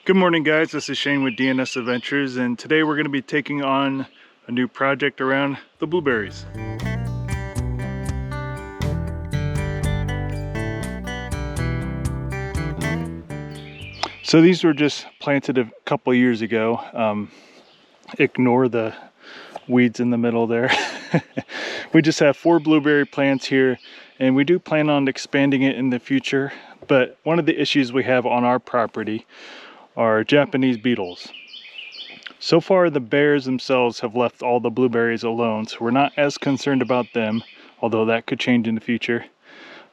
Good morning, guys. This is Shane with Deanna Adventures, and today we're going to be taking on a new project around the blueberries. So these were just planted a couple years ago. Ignore the weeds in the middle there. We just have 4 blueberry plants here, and we do plan on expanding it in the future. But one of the issues we have on our property are Japanese beetles. So far, the bears themselves have left all the blueberries alone, so we're not as concerned about them, although that could change in the future.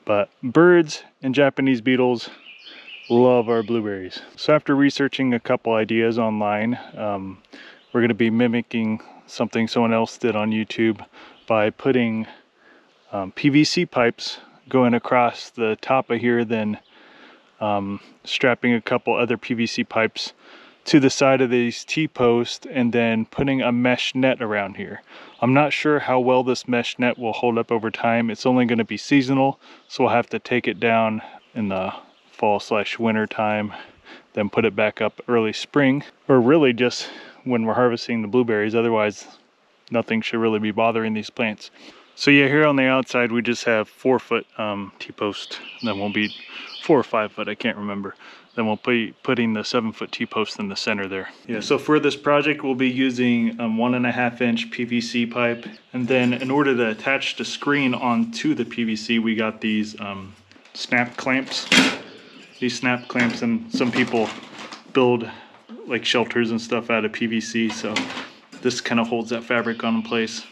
But birds and Japanese beetles love our blueberries. So after researching a couple ideas online, we're going to be mimicking something someone else did on YouTube by putting PVC pipes going across the top of here, then strapping a couple other PVC pipes to the side of these T-posts, and then putting a mesh net around here. I'm not sure how well this mesh net will hold up over time. It's only going to be seasonal, so we'll have to take it down in the fall/winter time, then put it back up early spring, or really just when we're harvesting the blueberries. Otherwise, nothing should really be bothering these plants. So yeah, here on the outside we just have 4-foot T-post. Then we'll be 4 or 5 foot, I can't remember. Then we'll be putting the 7-foot T-post in the center there. Yeah, so for this project we'll be using 1.5-inch PVC pipe, and then in order to attach the screen onto the PVC, we got these snap clamps. These snap clamps, and some people build like shelters and stuff out of PVC, so this kind of holds that fabric on in place.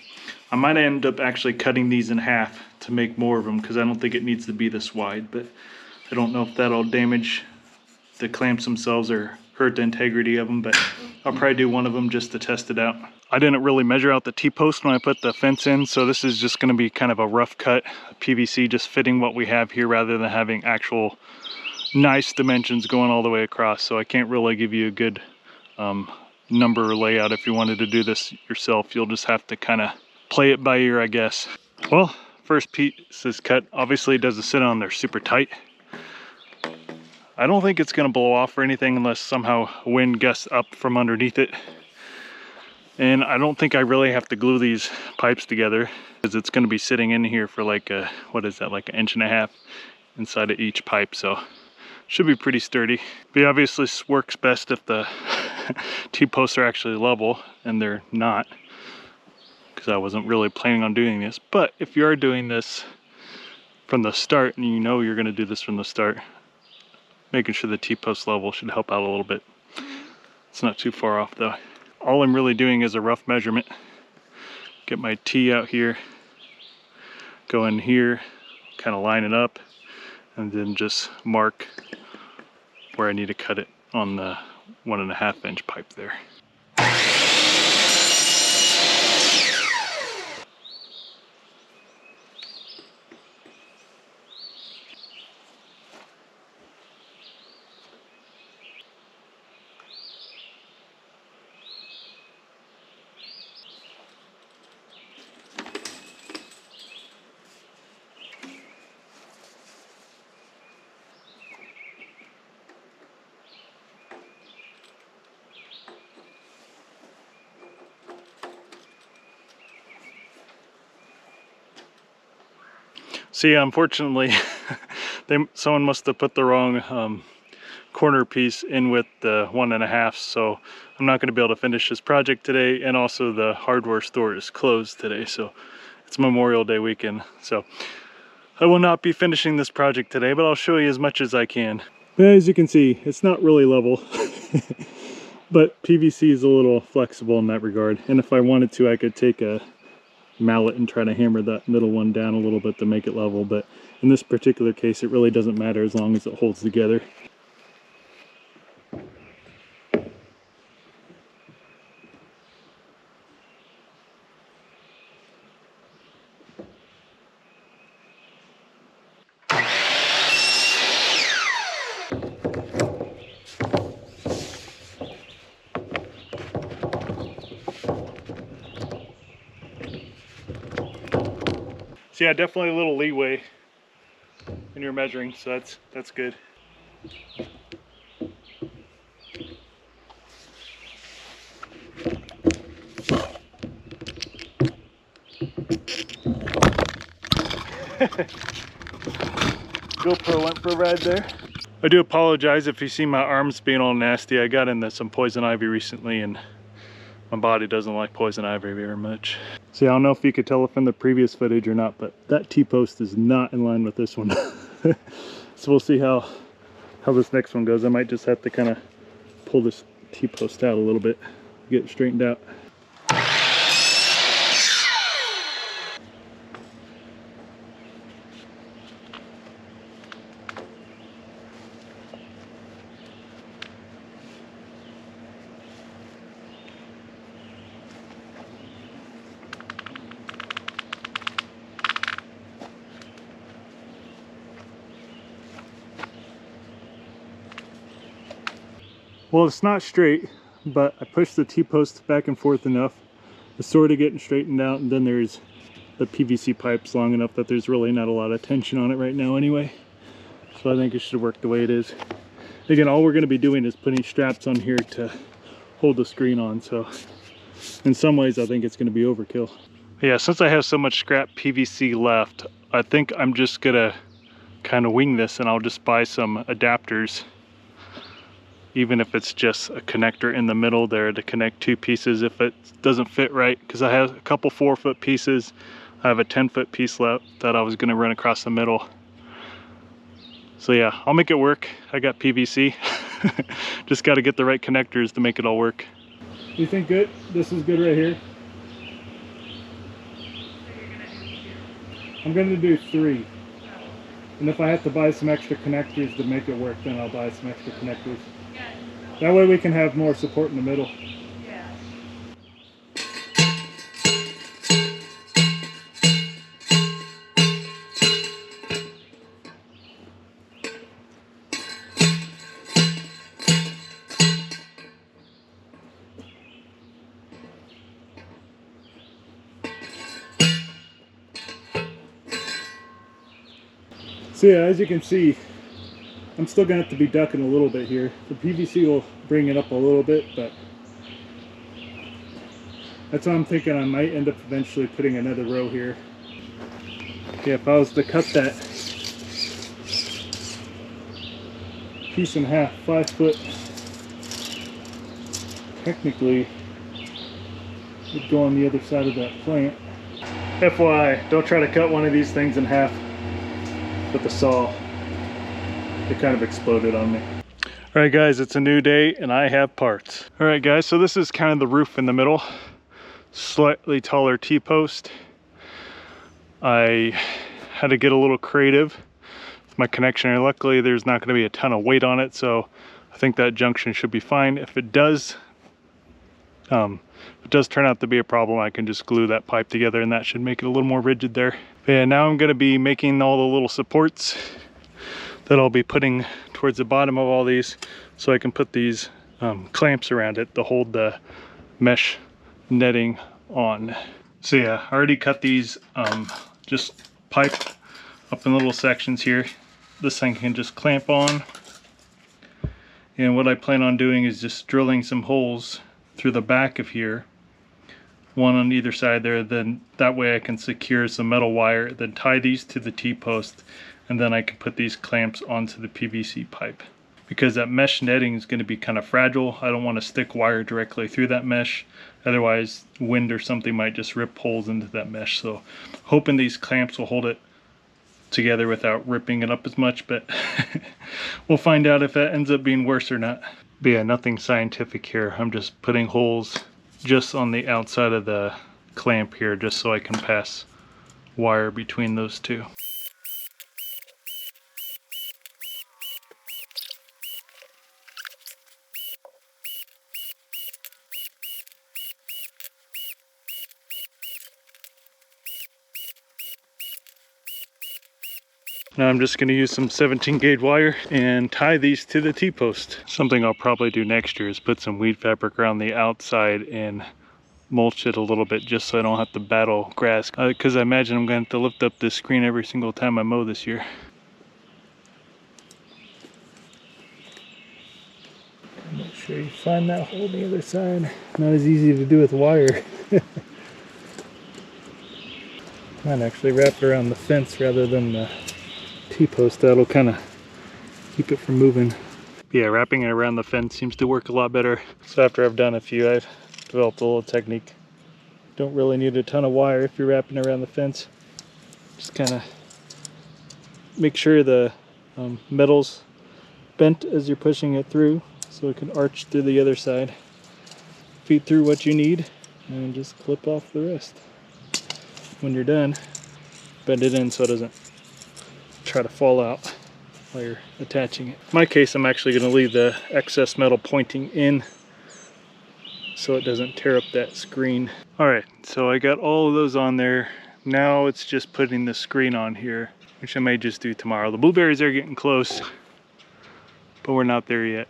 I might end up actually cutting these in half to make more of them, because I don't think it needs to be this wide, but I don't know if that'll damage the clamps themselves or hurt the integrity of them, but I'll probably do one of them just to test it out. I didn't really measure out the T-post when I put the fence in, so this is just going to be kind of a rough cut PVC, just fitting what we have here rather than having actual nice dimensions going all the way across. So I can't really give you a good number or layout. If you wanted to do this yourself, you'll just have to kind of play it by ear, I guess. Well, first piece is cut. Obviously it doesn't sit on there super tight. I don't think it's going to blow off or anything unless somehow wind gusts up from underneath it. And I don't think I really have to glue these pipes together, because it's going to be sitting in here for like a, what is that, like 1.5 inches inside of each pipe, so should be pretty sturdy. But obviously this works best if the T-posts are actually level, and they're not, because I wasn't really planning on doing this. But if you are doing this from the start, and you know you're going to do this from the start, making sure the T-post level should help out a little bit. It's not too far off though. All I'm really doing is a rough measurement. Get my T out here, go in here, kind of line it up, and then just mark where I need to cut it on the 1.5-inch pipe there. So yeah, unfortunately, someone must have put the wrong corner piece in with the 1.5, so I'm not going to be able to finish this project today, and also the hardware store is closed today, so it's Memorial Day weekend, so I will not be finishing this project today, but I'll show you as much as I can. As you can see, it's not really level, but PVC is a little flexible in that regard, and if I wanted to, I could take a mallet and try to hammer that middle one down a little bit to make it level, but in this particular case it really doesn't matter as long as it holds together. So yeah, definitely a little leeway in your measuring, so that's good. GoPro went for a ride there. I do apologize if you see my arms being all nasty. I got into some poison ivy recently and my body doesn't like poison ivy very much. See, I don't know if you could tell it from the previous footage or not, but that T-post is not in line with this one. So we'll see how this next one goes. I might just have to kind of pull this T-post out a little bit, get it straightened out. Well, it's not straight, but I pushed the T-post back and forth enough. It's sort of getting straightened out, and then there's the PVC pipes long enough that there's really not a lot of tension on it right now anyway. So I think it should work the way it is. Again, all we're going to be doing is putting straps on here to hold the screen on, so in some ways I think it's going to be overkill. Yeah, since I have so much scrap PVC left, I think I'm just going to kind of wing this, and I'll just buy some adapters, even if it's just a connector in the middle there to connect two pieces if it doesn't fit right, because I have a couple 4-foot pieces. I have a 10-foot piece left that I was going to run across the middle. So yeah, I'll make it work. I got PVC. Just got to get the right connectors to make it all work. You think good? This is good right here? I'm going to do 3. And if I have to buy some extra connectors to make it work, then I'll buy some extra connectors. That way we can have more support in the middle. Yeah. So yeah, as you can see, I'm still going to have to be ducking a little bit here. The PVC will bring it up a little bit, but that's why I'm thinking I might end up eventually putting another row here. Yeah, if I was to cut that piece in half, 5 foot, technically would go on the other side of that plant. FYI, don't try to cut one of these things in half with the saw. It kind of exploded on me. All right guys, it's a new day and I have parts. All right guys, so this is kind of the roof in the middle. Slightly taller T-post. I had to get a little creative with my connection, and luckily there's not going to be a ton of weight on it, so I think that junction should be fine. If it does turn out to be a problem, I can just glue that pipe together and that should make it a little more rigid there. But yeah, now I'm going to be making all the little supports that I'll be putting towards the bottom of all these, so I can put these clamps around it to hold the mesh netting on. So yeah, I already cut these just pipe up in little sections here. This thing can just clamp on. And what I plan on doing is just drilling some holes through the back of here, one on either side there, then that way I can secure some metal wire, then tie these to the T-post, and then I can put these clamps onto the PVC pipe. Because that mesh netting is going to be kind of fragile, I don't want to stick wire directly through that mesh, otherwise wind or something might just rip holes into that mesh. So hoping these clamps will hold it together without ripping it up as much, but we'll find out if that ends up being worse or not. But yeah, nothing scientific here. I'm just putting holes just on the outside of the clamp here, just so I can pass wire between those two. Now I'm just going to use some 17 gauge wire and tie these to the T-post. Something I'll probably do next year is put some weed fabric around the outside and mulch it a little bit, just so I don't have to battle grass, because I imagine I'm going to have to lift up this screen every single time I mow this year. Make sure you find that hole on the other side. Not as easy to do with wire. Might actually wrap it around the fence rather than the T-post. That'll kind of keep it from moving. Yeah, wrapping it around the fence seems to work a lot better. So after I've done a few, I've developed a little technique. Don't really need a ton of wire if you're wrapping around the fence. Just kind of make sure the metal's bent as you're pushing it through so it can arch through the other side. Feed through what you need and just clip off the rest. When you're done, bend it in so it doesn't try to fall out while you're attaching it. In my case, I'm actually going to leave the excess metal pointing in so it doesn't tear up that screen. Alright, so I got all of those on there. Now it's just putting the screen on here, which I may just do tomorrow. The blueberries are getting close, but we're not there yet.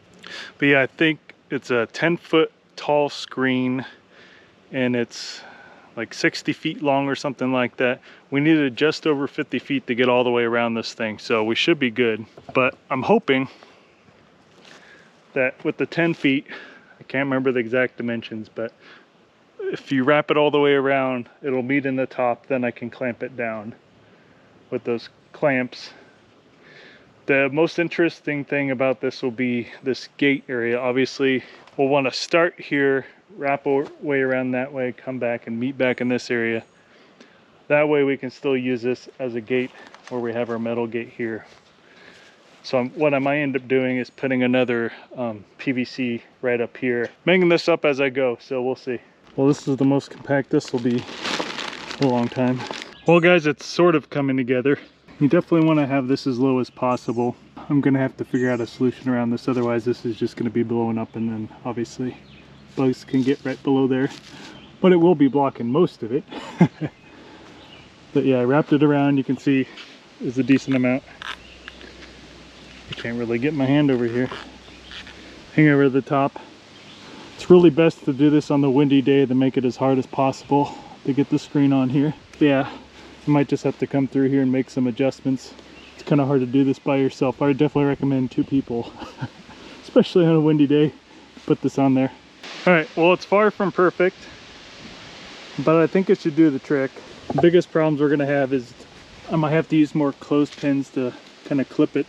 But yeah, I think it's a 10-foot tall screen and it's like 60 feet long or something like that. We needed just over 50 feet to get all the way around this thing, so we should be good. But I'm hoping that with the 10 feet, I can't remember the exact dimensions, but if you wrap it all the way around, it'll meet in the top, then I can clamp it down with those clamps. The most interesting thing about this will be this gate area. Obviously, we'll want to start here, wrap our way around that way, come back and meet back in this area. That way we can still use this as a gate where we have our metal gate here. So what I might end up doing is putting another PVC right up here. Making this up as I go, so we'll see. Well, this is the most compact this will be a long time. Well guys, it's sort of coming together. You definitely want to have this as low as possible. I'm going to have to figure out a solution around this, otherwise this is just going to be blowing up and then obviously bugs can get right below there. But it will be blocking most of it. But yeah, I wrapped it around. You can see there's a decent amount. I can't really get my hand over here. Hang over the top. It's really best to do this on the windy day to make it as hard as possible to get the screen on here. But yeah, you might just have to come through here and make some adjustments. It's kind of hard to do this by yourself. I would definitely recommend 2 people, especially on a windy day, to put this on there. All right, well, it's far from perfect, but I think it should do the trick. The biggest problems we're gonna have is I might have to use more clothespins to kind of clip it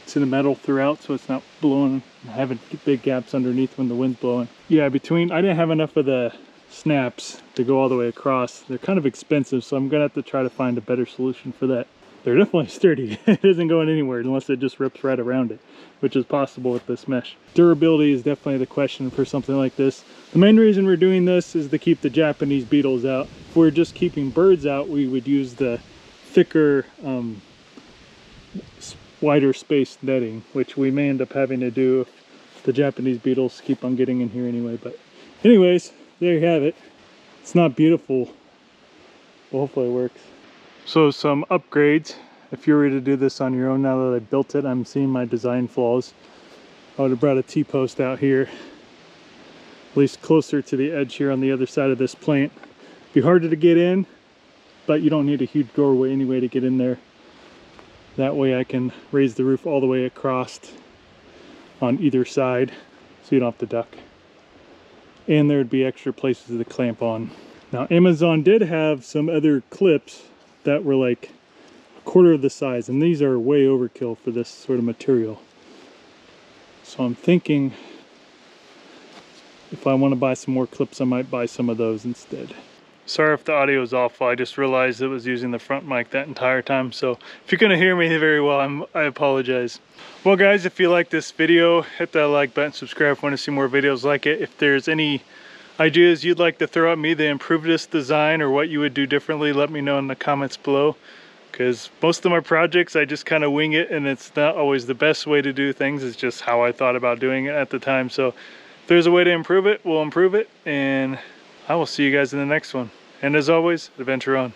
to the metal throughout so it's not blowing and having big gaps underneath when the wind's blowing. Yeah, I didn't have enough of the snaps to go all the way across. They're kind of expensive, so I'm gonna have to try to find a better solution for that. They're definitely sturdy. It isn't going anywhere unless it just rips right around it, which is possible with this mesh. Durability is definitely the question for something like this. The main reason we're doing this is to keep the Japanese beetles out. If we're just keeping birds out, we would use the thicker, wider spaced netting, which we may end up having to do if the Japanese beetles keep on getting in here anyway. But anyways, there you have it. It's not beautiful, but hopefully it works. So some upgrades. If you were to do this on your own, now that I built it, I'm seeing my design flaws. I would have brought a T-post out here, at least closer to the edge here on the other side of this plant. Be harder to get in, but you don't need a huge doorway anyway to get in there. That way I can raise the roof all the way across on either side so you don't have to duck. And there'd be extra places to clamp on. Now Amazon did have some other clips that were like a quarter of the size, and these are way overkill for this sort of material. So I'm thinking if I want to buy some more clips, I might buy some of those instead. Sorry if the audio is awful. I just realized it was using the front mic that entire time. So if you're going to hear me very well, I apologize. Well guys, if you like this video, hit that like button, subscribe if you want to see more videos like it. If there's any ideas you'd like to throw at me to improve this design or what you would do differently, let me know in the comments below. Because most of my projects, I just kind of wing it, and it's not always the best way to do things. It's just how I thought about doing it at the time. So if there's a way to improve it, we'll improve it. And I will see you guys in the next one. And as always, adventure on.